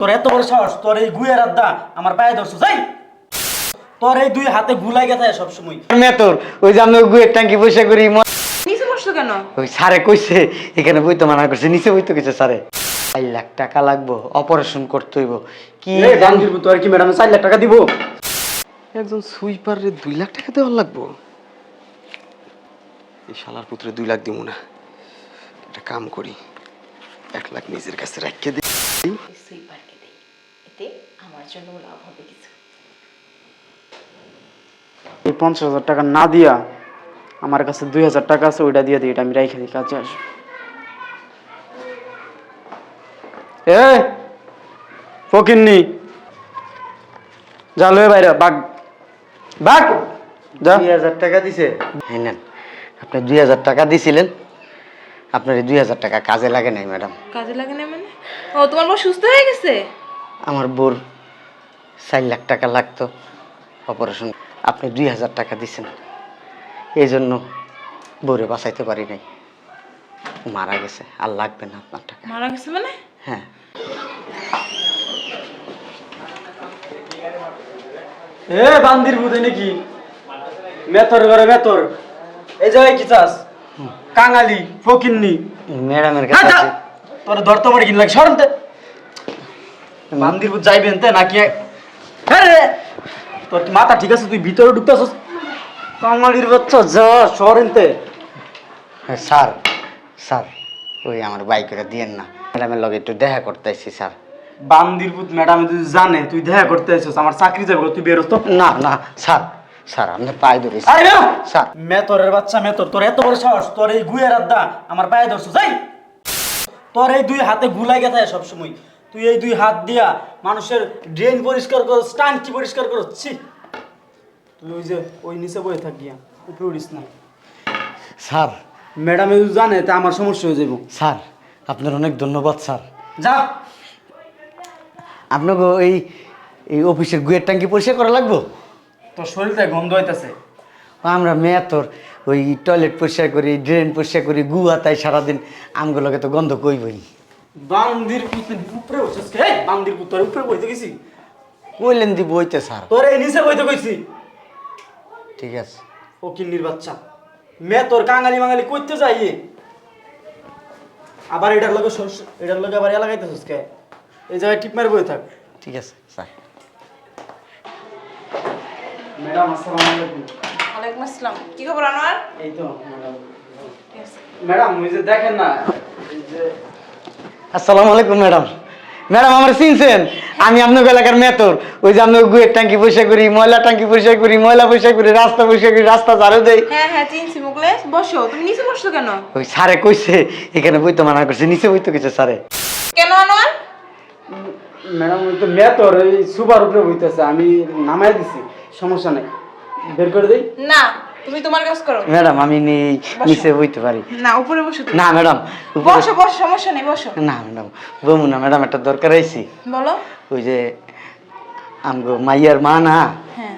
তোর এত বড় সাহস, তোর এই গুয়ের আড্ডা আমার পায়ে ধরছো, যাই তোর এই দুই হাতে গুলাই গেছে সবসময়। তোর ওই যে আমি গুয়ের ট্যাঙ্কি পয়সা করি নিচে বসছো কেন? ওই স্যারে কইছে এখানে বইতে মানা করছে, নিচে বইতে গেছে স্যারে। 4 লাখ টাকা লাগবো, অপারেশন করতে হইব। কি গান্ধীর তোর কি ম্যাডাম 4 লাখ টাকা দিব? একজন সুইপার রে 2 লাখ টাকা দেওয়ার লাগবো? এই শালার পুত্রে 2 লাখ দিব না, একটা কাম করি 1 লাখ নিজের কাছে রাখিয়ে দিই। সুইপারকে দেই, এতে আমার জন্য লাভ হবে কিছু। এই 50,000 টাকা না দিয়া আমার কাছে 2,000 টাকা আছে, ওইটা দিয়ে দিই, এটা আমি রাইখে দিই, কাজে আসবো। ফকিন্নি যা লয়ে বাইরে বাঘ বাঘ যা। 2,000 টাকা দিছে? হ্যাঁ নেন, আপনি 2,000 টাকা দিছিলেন, আপনার এই 2,000 টাকা কাজে লাগে নাই ম্যাডাম। কাজে লাগে না মানে? ও, তোমার বউ সুস্থ হয়ে গেছে? আমার বোর 4 লাখ টাকা লাগতো অপারেশন, আপনি 2,000 টাকা দিছেন, এই জন্য বোরে বাঁচাইতে পারি নাই, মারা গেছে। আর লাগবে না আপনার টাকা। মারা গেছে মানে? হ্যাঁ। বান্দির বুধে নাকি মেতর ঘরে মেতর, এই জায়গায় কি চাস? কাঙালি ফকিন্নি ম্যাডামের কাছে আছে। তোর ধরতে পারি কিন লাগে, সরতে বান্দির বুধ যাইবেন তে নাকি? তোর কি মাথা ঠিক আছে? তুই ভিতরে ঢুকতেছস? কাঙালির বাচ্চা যা সরেনতে। হ্যাঁ স্যার, স্যার ওই আমার বাইক করে দিয়েন না, ম্যাডামের লগে একটু দেখা করতে আসছি স্যার। বান্দির পুত ম্যাডাম তুই জানে তুই দেখা করতে আসছিস, আমার চাকরি যাবে, তুই বেরোস তো। না না স্যার, স্যার আপনি পায়ে ধরেছি আরে বেরো স্যার। মেতরের বাচ্চা মেতর, তোর এত বড় সাহস, তোর এই গুয়ের আড্ডা আমার পায়ে ধরছো, যাই তোর এই দুই হাতে গুলাই গেছে সবসময়। তুই এই দুই হাত দিয়া মানুষের ড্রেন পরিষ্কার করো, টাঙ্কি পরিষ্কার করো, ছি। তুই ওই যে ওই নিচে বয়ে থাক গিয়া, উপরে উড়িস না। স্যার, ম্যাডামে জানে তা আমার সমস্যা হয়ে যাবো। স্যার আপনার অনেক ধন্যবাদ স্যার। যা। আপনাকে এই এই অফিসের গুয়ের ট্যাঙ্কি পরিষ্কার করা লাগবো? তোর শরীরটা গন্ধ হইতাছে। আমরা মেয়ে তোর ওই টয়লেট পরিষ্কার করি, ড্রেন পরিষ্কার করি, গু হাতাই সারাদিন, আমগুলোকে তো গন্ধ কইবই। বান্দির পুত উপরে বসেছ কে? বান্দির পুত তোর উপরে বইতে গেছি? কইলেন দি বইতে স্যার। তোর এই নিচে বইতে কইছি। ঠিক আছে। ও কিন্নির বাচ্চা মে তোর কাঙালি মাঙালি কইতে যাই, আবার এটার লগে এটার লগে আবার লাগাইতেছিস কে? এই জায়গায় টিপ মারি বই থাক। ঠিক আছে স্যার। ম্যাডাম আসসালামু আলাইকুম। ওয়ালাইকুম আসসালাম। কি খবর আনোয়ার? এই তো ম্যাডাম। ঠিক আছে। ম্যাডাম ওই যে দেখেন না, এই যে আসসালামু আলাইকুম ম্যাডাম। ম্যাডাম আমার চিনছেন? আমি আপনার এলাকার মেতর, ওই যে আপনার গুয়ের ট্যাঙ্কি পরিষ্কার করি, ময়লা ট্যাঙ্কি পরিষ্কার করি, ময়লা পরিষ্কার করি, রাস্তা পরিষ্কার করি, রাস্তা ঝাড়ু দেই। হ্যাঁ হ্যাঁ, চিনছি মুগলে। বসো, তুমি নিচে বসছো কেন? ওই স্যারে কইছে এখানে বইতে মানা করছে, নিচে বইতে গেছে স্যারে। কেন আনোয়ার? ম্যাডাম ওই তো মে তোর এই সুপার উপরে বইতেছে, আমি নামাই দিছি, সমস্যা নেই, বের করে দেই। না, তুমি তোমার কাজ করো। ম্যাডাম আমি নিচে বইতে পারি না, উপরে বসো তুমি। না ম্যাডাম। বসো বসো, সমস্যা নেই, বসো। না ম্যাডাম, বমু না ম্যাডাম, একটা দরকার আইছি। বলো। ওই যে আমগো মাইয়ার মা না হ্যাঁ।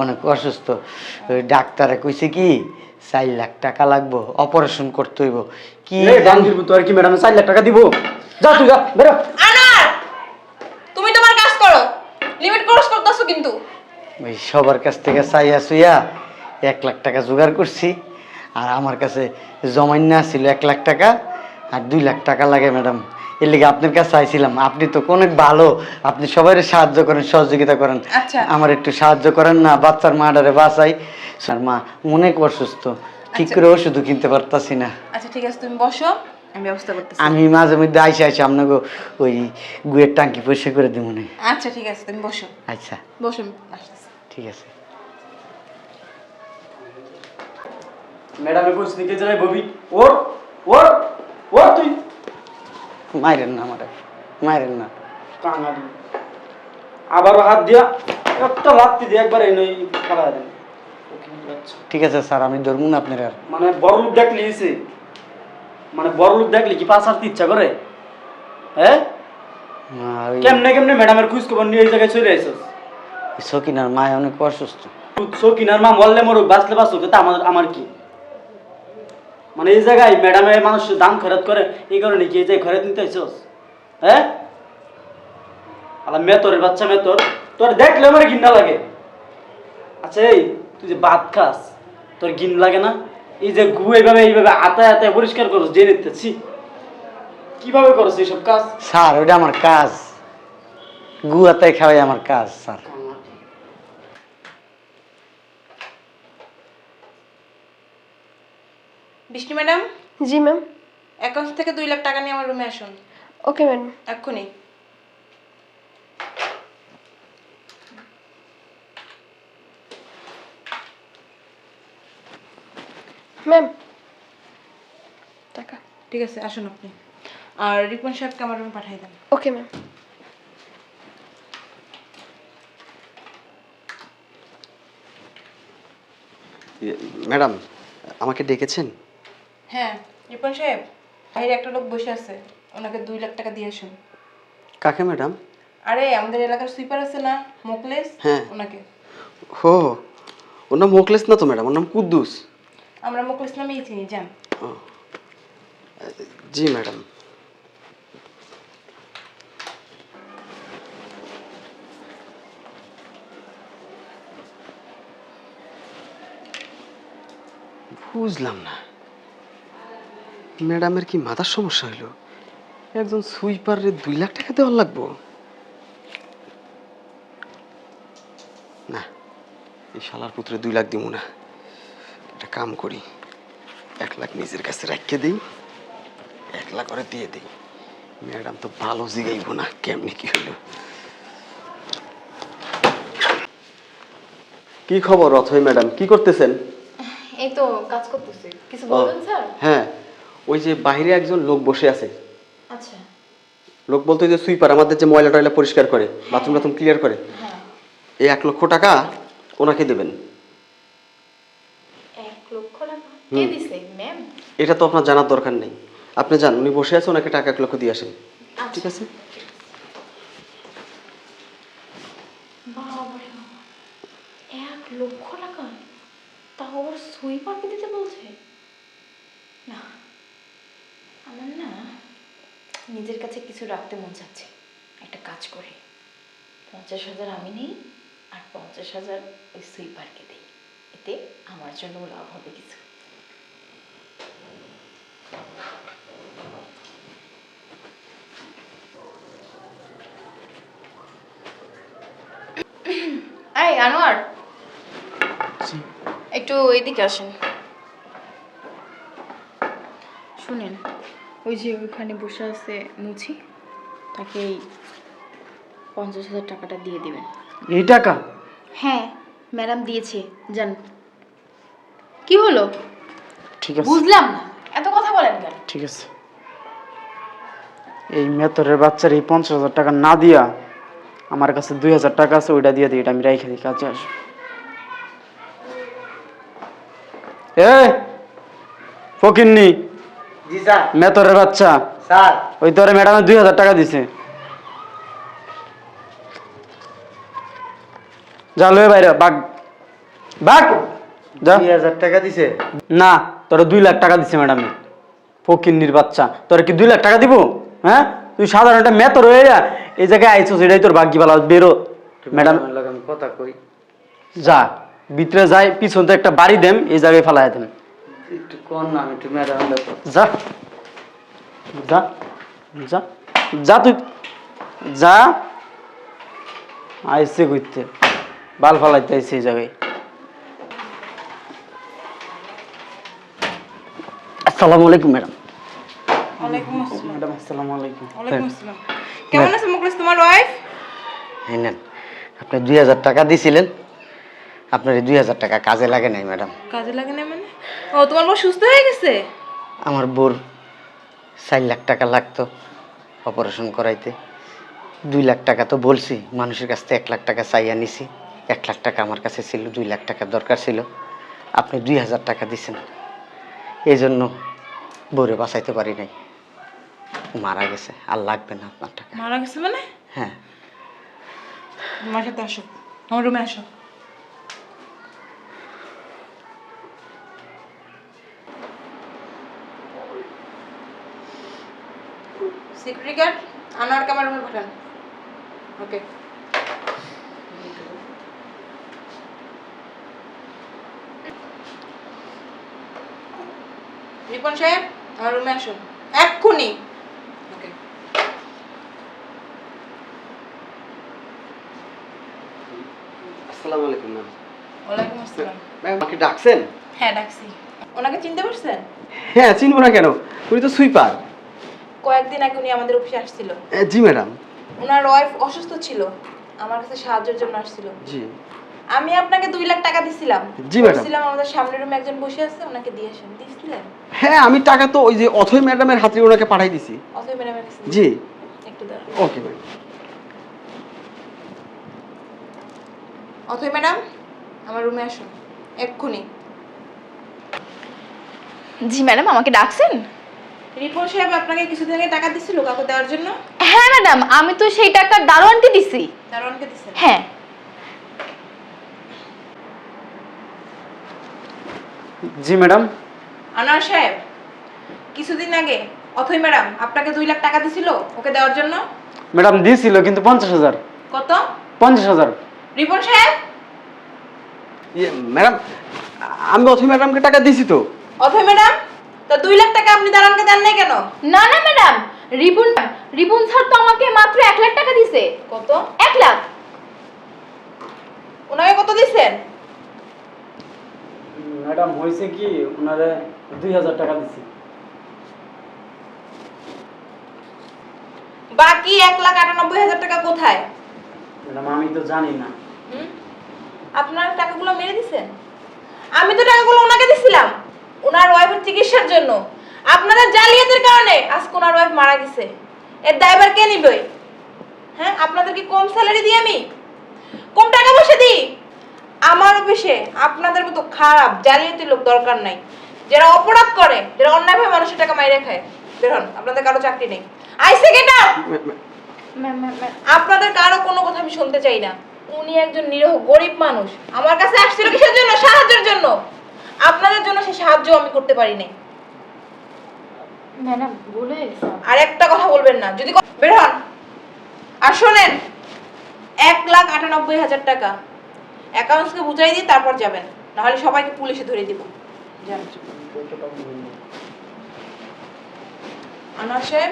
অনেক অসুস্থ, ওই ডাক্তারে কইছে কি 4 লাখ টাকা লাগবো, অপারেশন করতে হইব। কি এই বান্দির পুত তোর কি ম্যাডাম 4 লাখ টাকা দিব? যা তুই যা, বেরো। আনোয়ার, তুমি তোমার কাজ করো, লিমিট ক্রস করতেছো কিন্তু। ওই সবার কাছ থেকে চাইয়া চুইয়া 1 লাখ টাকা জোগাড় করছি, আর আমার কাছে জমাইনা ছিল 1 লাখ টাকা, আর 2 লাখ টাকা লাগে ম্যাডাম। এর লিগে আপনার কাছে চাইছিলাম, আপনি তো অনেক ভালো, আপনি সবাই সাহায্য করেন, সহযোগিতা করেন, আচ্ছা। আমার একটু সাহায্য করেন না, বাচ্চার মাডারে বাঁচাই। আর মা অনেক অসুস্থ, ঠিক করে ওষুধও কিনতে পারতাছি না। আচ্ছা ঠিক আছে, তুমি বসো, আমি ব্যবস্থা করতেছি। আমি মাঝে মধ্যে আইসে আপনাকে ওই গুয়ের টাঙ্কি পরিষ্কার করে দিব না। আচ্ছা ঠিক আছে, তুমি বসো। আচ্ছা বসো, আমি আসতেছি। ঠিক আছে। ম্যাডামে কইছে কে জায়গায় ববি? ওর ওর ওর তুই মাইরেন না আমারে, মাইরেন না। কাঙালি আবারও হাত দিয়া একটা লাত্তি দিয়ে একবার এই খেলা দেন। ঠিক আছে স্যার, আমি ধরবো না আপনার আর। মানে বড় লোক দেখলি এসে, মানে বড় লোক দেখলি কি পাস হারতে ইচ্ছা করে? হ্যাঁ, কেমনে কেমনে ম্যাডামের খোঁজ খবর নিয়ে এই জায়গায় চলে আইসস? সকিনার মা অনেক অসুস্থ। সকিনার মা মরলে মরুক, বাঁচলে বাঁচুক, তা আমার কি? মানে এই জায়গায় ম্যাডামের মানুষ দাম খরচ করে, এই কারণে কি এই জায়গায় খরচ নিতে আইসস? হ্যাঁ, আলা মেতরের বাচ্চা মেতর, তোর দেখলে আমার ঘৃণা লাগে। আচ্ছা এই তুই যে ভাত খাস তোর ঘিন লাগে না? এই যে গু এইভাবে আতায় আতায় পরিষ্কার করছ যে নিতেছি, কিভাবে করছ এইসব কাজ? স্যার ওইটা আমার কাজ, গুয়াতে খাওয়াই আমার কাজ স্যার। বিষ্ণু ম্যাডাম, জি ম্যাম। অ্যাকাউন্ট থেকে 2 লাখ টাকা নিয়ে আমার রুমে আসুন ওকে ম্যাডাম। এক্ষুনি। ম্যাম টাকা। ঠিক আছে, আসুন আপনি। আর রিপন সাহেবকে আমার রুমে পাঠিয়ে দেন। Okay ma'am. ম্যাডাম, আমাকে ডেকেছেন? হ্যাঁ রিপন সাহেব, বাইরে একটা লোক বসে আছে, ওনাকে 2 লাখ টাকা দিয়ে আসুন। কাকে ম্যাডাম? আরে আমাদের এলাকার সুইপার আছে না, মোকলেস, হ্যাঁ। ওনাকে। হো, ওর নাম মোকলেস না তো ম্যাডাম, ওর নাম কুদ্দুস। আমরা মোকলেস নামেই চিনি, যান। ও, জি ম্যাডাম। বুঝলাম না, ম্যাডামের কি মাথার সমস্যা হইলো? একজন সুইপারে 2 লাখ টাকা দেওয়ার লাগবো? না, এই শালার পুত্রে 2 লাখ দিব না। একটা কাম করি, 1 লাখ নিজের কাছে রাখিয়ে দিই, 1 লাখ করে দিয়ে দিই। ম্যাডাম তো ভালো জিগাইব না কেমনি কি হইলো। কি খবর অথই ম্যাডাম, কি করতেছেন? এই তো কাজ করতেছি, কিছু বলবেন স্যার? হ্যাঁ, ওই যে বাইরে একজন লোক বসে আছে। আচ্ছা। লোক বলতে ওই যে সুইপার, আমাদের যে ময়লা টয়লা পরিষ্কার করে, বাথরুম টাথরুম ক্লিয়ার করে, হ্যাঁ। এই 1 লক্ষ টাকা ওনাকে দেবেন। 1 লক্ষ টাকা কে দিছে ম্যাম? এটা তো আপনার জানার দরকার নেই, আপনি যান, উনি বসে আছে, ওনাকে টাকা 1 লক্ষ দিয়ে আসেন। ঠিক আছে? বাবারে বাবা, 1 লক্ষ টাকা, তাও আবার সুইপারকে দিতে বলছে? না, আমার না নিজের কাছে কিছু রাখতে মন চাচ্ছে। একটা কাজ করি, 50,000 আমি নেই আর 50,000 ওই সুইপারকে দিই, এতে আমার জন্য লাভ হবে কিছু। এই আনোয়ার, একটু এদিকে আসেন। শুনেন, ওই যে ওইখানে বসে আছে মুছি, তাকে এই 50,000 টাকাটা দিয়ে দিবেন। এই টাকা? হ্যাঁ, ম্যাডাম দিয়েছে, যান। কি হলো? ঠিক আছে বুঝলাম না, এত কথা বলেন কেন? ঠিক আছে। এই মেতরের বাচ্চার এই 50,000 টাকা না দিয়া আমার কাছে 2,000 টাকা আছে, ওইটা দিয়ে দিই, এটা আমি রাইখে দিই, কাজে আসবো। এই ফকিন্নি, জি স্যার। মেতরের বাচ্চা, স্যার ওই তোরে ম্যাডামে 2,000 টাকা দিছে, যা লয়ে বাইরে বাঘ বাঘ যা। 2,000 টাকা দিছে? না, তোরে 2 লাখ টাকা দিছে ম্যাডামে। ফকিন্নির বাচ্চা, তোরে কি 2 লাখ টাকা দিব? হ্যাঁ, তুই সাধারণ একটা মেতর হয়ে যা এই জায়গায় আইছস, এটাই তোর ভাগ্য ভালো, বেরো। ম্যাডাম আমি কথা কই, যা ভিতরে যাই, পিছন থেকে একটা বাড়ি দেম, এই জায়গায় ফালাই দেন। একটু কোন না, আমি একটু ম্যাডাম যা যা যা যা, তুই যা। আইসে ঘুরতে বাল ফালাইতে আইসে এই জায়গায়। আসসালামু আলাইকুম ম্যাডাম। ওয়ালাইকুম আসসালাম। ম্যাডাম আসসালামু আলাইকুম। ওয়ালাইকুম আসসালাম। কেমন আছে মুকলেস তোমার ওয়াইফ? হ্যাঁ নেন, আপনি 2,000 টাকা দিছিলেন, আপনার এই 2,000 টাকা কাজে লাগে নাই ম্যাডাম। কাজে লাগে না মানে? ও, তোমার বউ সুস্থ হয়ে গেছে? আমার বোর 4 লাখ টাকা লাগতো অপারেশন করাইতে। 2 লাখ টাকা তো বলছি, মানুষের কাছ থেকে 1 লাখ টাকা চাইয়া নিছি। 1 লাখ টাকা আমার কাছে ছিল, 2 লাখ টাকার দরকার ছিল, আপনি 2,000 টাকা দিছেন, এই জন্য বউরে বাঁচাইতে পারি নাই, মারা গেছে। আর লাগবে না আপনার টাকা। মারা গেছে মানে? হ্যাঁ। আমার সাথে আসো, আমার রুমে আসো। সিকিউরিটি গার্ড, আনোয়ারকে আমার রুমে পাঠান। ওকে। রিপন সাহেব আমার রুমে আসুন এক্ষুনি। ওকে। আসসালামু আলাইকুম ম্যাম। ওয়ালাইকুম আসসালাম। ম্যাম আমাকে ডাকছেন? হ্যাঁ ডাকছি। ওনাকে চিনতে পারছেন? হ্যাঁ চিনবো না কেন, উনি তো সুইপার। কয়েকদিন আগে উনি আমাদের অফিসে আসছিল। জি ম্যাডাম। ওনার ওয়াইফ অসুস্থ ছিল, আমার কাছে সাহায্যের জন্য আসছিল। জি আমি আপনাকে 2 লাখ টাকা দিছিলাম। জি, ম্যাডাম। বলছিলাম আমাদের সামনের রুমে একজন বসে আছে, ওনাকে দিয়ে আসেন। দিছিলেন? হ্যাঁ আমি টাকা তো ওই যে অথৈ ম্যাডামের হাতে ওনাকে পাঠাই দিছি। অথই ম্যাডামের কাছে। জি একটু দাঁড়ান। Okay ma'am. অথই ম্যাডাম আমার রুমে আসুন এক্ষুনি। জি ম্যাডাম, আমাকে ডাকছেন? রিপন সাহেব আপনাকে কিছুদিন আগে টাকা দিছিল কাউকে দেওয়ার জন্য। হ্যাঁ ম্যাডাম, আমি তো সেই টাকা দারোয়ানকে দিছি। দারোয়ানকে দিছেন? হ্যাঁ। জি ম্যাডাম। আনোয়ার সাহেব কিছুদিন আগে অথই ম্যাডাম আপনাকে 2 লাখ টাকা দিছিল ওকে দেওয়ার জন্য। ম্যাডাম দিয়েছিল কিন্তু 50,000। কত? 50,000। রিপন সাহেব। ইয়ে ম্যাডাম আমি অথৈ ম্যাডামকে টাকা দিছি তো। অথই ম্যাডাম তো 2 লাখ টাকা আপনি দারোয়ানকে দেন নাই কেন? না না ম্যাডাম, রিপন স্যার তো আমাকে মাত্র 1 লাখ টাকা দিছে। কত? 1 লাখ। ওনাকে কত দিছেন? ম্যাডাম হয়েছে কি, ওনারে 2,000 টাকা দিছি। বাকি 1,98,000 টাকা কোথায়? ম্যাডাম আমি তো জানি না। হুম? আপনার টাকাগুলো মেরে দিছেন? আমি তো টাকাগুলো ওনাকে দিছিলাম ওনার ওয়াইফের চিকিৎসার জন্য। আপনাদের জালিয়াতির কারণে আজকে ওনার ওয়াইফ মারা গেছে। এর দায়ভার কে নিবে? হ্যাঁ, আপনাদের কি কম স্যালারি দিই আমি? কম টাকা পয়সা দিই? আমার অফিসে আপনাদের মতো খারাপ জালিয়াতি লোক দরকার নাই, যারা অপরাধ করে, যারা অন্যায়ভাবে মানুষের টাকা মাইরে খায়। বের হন, আপনাদের কারো চাকরি নেই। আইসে গেটা। ম্যাম আপনাদের কারো কোনো কথা আমি শুনতে চাই না। উনি একজন নিরহ গরিব মানুষ, আমার কাছে আসছিল কিসের জন্য? সাহায্যের জন্য। আপনাদের জন্য সে সাহায্য আমি করতে পারি নাই। ম্যাডাম ভুল হয়ে গেছে। আর একটা কথা বলবেন না যদি বের হন। আর শোনেন, 1,98,000 টাকা অ্যাকাউন্টসকে বুঝাই দিয়ে তারপর যাবেন, নাহলে সবাইকে পুলিশে ধরে দিব। যান। আনোয়ার সাহেব